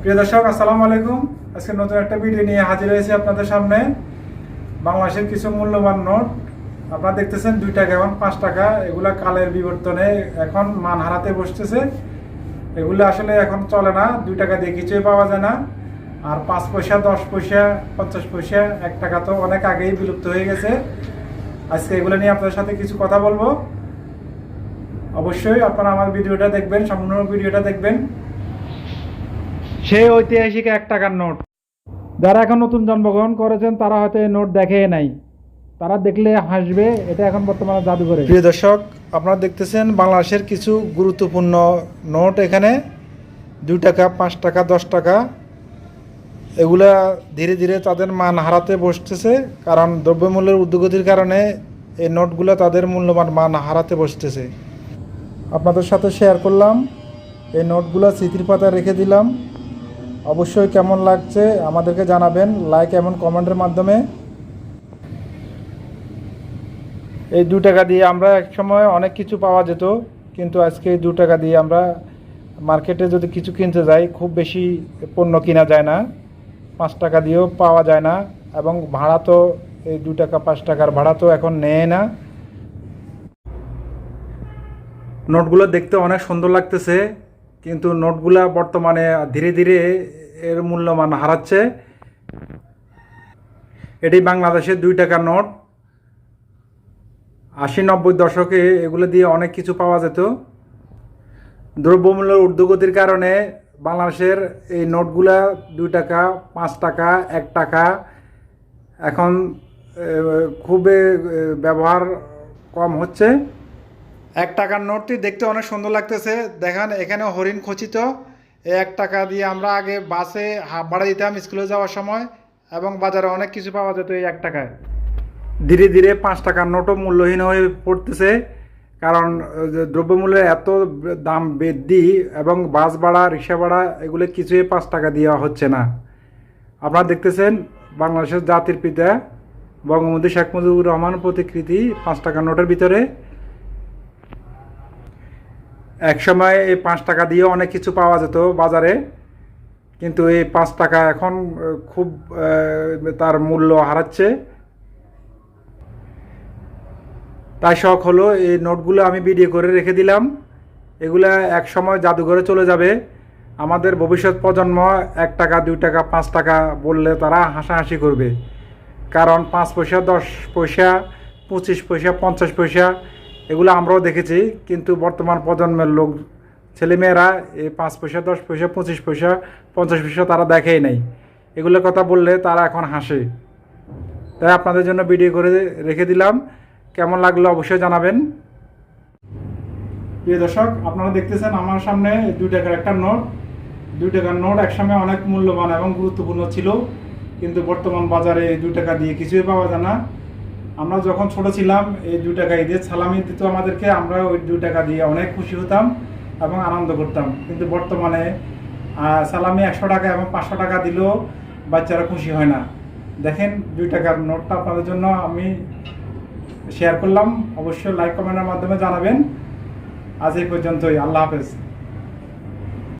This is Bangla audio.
প্রিয় দর্শক, আসসালামু আলাইকুম। আজকে নতুন একটা ভিডিও নিয়ে হাজির হয়েছি আপনাদের সামনে। বাংলাদেশের কিছু মূল্যবান নোট আপনারা দেখতেছেন, 2 টাকা এবং 5 টাকা। এগুলা কালের বিবর্তনে এখন মান হারাতে বসতেছে। এগুলো আসলে এখন চলে না। 2 টাকা দিয়ে কিছুই পাওয়া যায় না। আর 5 পয়সা, 10 পয়সা, 50 পয়সা, 1 টাকা তো অনেক আগেই বিলুপ্ত হয়ে গেছে। আজকে এগুলো নিয়ে আপনাদের সাথে কিছু কথা বলবো। অবশ্যই আপনারা আমার ভিডিওটা দেখবেন, সম্পূর্ণ ভিডিওটা দেখবেন। সেই ঐতিহাসিক 1 টাকার নোট, যারা এখন নতুন জন্মগ্রহণ করেছেন তারা হয়তো এই নোট দেখে নাই, তারা দেখলে হাসবে। এটা এখন বর্তমানে জাদুঘরে। প্রিয় দর্শক, আপনারা দেখতেছেন বাংলাদেশের কিছু গুরুত্বপূর্ণ নোট এখানে। 2 টাকা, 5 টাকা, 10 টাকা। এগুলা ধীরে ধীরে তাদের মান হারাতে বসতেছে, কারণ দ্রব্যমূল্যের ঊর্ধ্বগতির কারণে এই নোটগুলো তাদের মূল্যবান মান হারাতে বসতেছে। আপনাদের সাথে শেয়ার করলাম, এই নোটগুলো স্মৃতির পাতায় রেখে দিলাম। অবশ্যই কেমন লাগছে আমাদেরকে জানাবেন লাইক এবং কমেন্টের মাধ্যমে। এই 2 টাকা দিয়ে আমরা একসময় অনেক কিছু পাওয়া যেত, কিন্তু আজকে এই 2 টাকা দিয়ে আমরা মার্কেটে যদি কিছু কিনতে যাই খুব বেশি পণ্য কিনা যায় না। 5 টাকা দিয়েও পাওয়া যায় না, এবং ভাড়া তো এই 2 টাকা 5 টাকার ভাড়া তো এখন নেয় না। নোটগুলো দেখতে অনেক সুন্দর লাগতেছে, কিন্তু নোটগুলা বর্তমানে ধীরে ধীরে এর মূল্যমান হারাচ্ছে। এটি বাংলাদেশের 2 টাকার নোট। 80-90 দশকে এগুলো দিয়ে অনেক কিছু পাওয়া যেত। দ্রব্যমূল্যের ঊর্ধ্বগতির কারণে বাংলাদেশের এই নোটগুলা 2 টাকা, 5 টাকা, 1 টাকা এখন খুবই ব্যবহার কম হচ্ছে। 1 টাকার নোটটি দেখতে অনেক সুন্দর লাগতেছে। দেখেন এখানে হরিণ খচিত। এই 1 টাকা দিয়ে আমরা আগে বাসে হাফ ভাড়া দিতাম স্কুলে যাওয়ার সময়, এবং বাজারে অনেক কিছু পাওয়া যেত এই 1 টাকায়। ধীরে ধীরে 5 টাকার নোটও মূল্যহীন হয়ে পড়তেছে, কারণ দ্রব্যমূল্যের এত দাম বৃদ্ধি, এবং বাস ভাড়া, রিক্সা ভাড়া এগুলো কিছুই 5 টাকা দেওয়া হচ্ছে না। আপনারা দেখতেছেন বাংলাদেশের জাতির পিতা বঙ্গবন্ধু শেখ মুজিবুর রহমান প্রতিকৃতি 5 টাকার নোটের ভিতরে। একসময় এই 5 টাকা দিয়ে অনেক কিছু পাওয়া যেত বাজারে, কিন্তু এই 5 টাকা এখন খুব তার মূল্য হারাচ্ছে। তাই শখ হলো এই নোটগুলো আমি ভিডিও করে রেখে দিলাম। এগুলা এক সময় জাদুঘরে চলে যাবে। আমাদের ভবিষ্যৎ প্রজন্ম 1 টাকা, 2 টাকা, 5 টাকা বললে তারা হাসাহাসি করবে, কারণ 5 পয়সা, 10 পয়সা, 25 পয়সা, 50 পয়সা এগুলো আমরাও দেখেছি, কিন্তু বর্তমান প্রজন্মের লোক, ছেলেমেয়েরা এই 5 পয়সা, 10 পয়সা, 25 পয়সা, 50 পয়সা তারা দেখেই নাই। এগুলোর কথা বললে তারা এখন হাসে। তাই আপনাদের জন্য ভিডিও করে রেখে দিলাম। কেমন লাগলো অবশ্যই জানাবেন। প্রিয় দর্শক, আপনারা দেখতেছেন আমার সামনে 2 টাকার একটা নোট। 2 টাকার নোট একসময় অনেক মূল্যবান এবং গুরুত্বপূর্ণ ছিল, কিন্তু বর্তমান বাজারে এই 2 টাকা দিয়ে কিছুই পাওয়া যায় না। আমরা যখন ছোট ছিলাম এই 2 টাকা ঈদের সালামি দিত আমাদেরকে, আমরা ওই 2 টাকা দিয়ে অনেক খুশি হতাম এবং আনন্দ করতাম। কিন্তু বর্তমানে সালামি 100 টাকা এবং 500 টাকা দিলেও বাচ্চারা খুশি হয় না। দেখেন 2 টাকার নোটটা আপনাদের জন্য আমি শেয়ার করলাম। অবশ্যই লাইক কমেন্টের মাধ্যমে জানাবেন। আজ এই পর্যন্তই। আল্লাহ হাফেজ।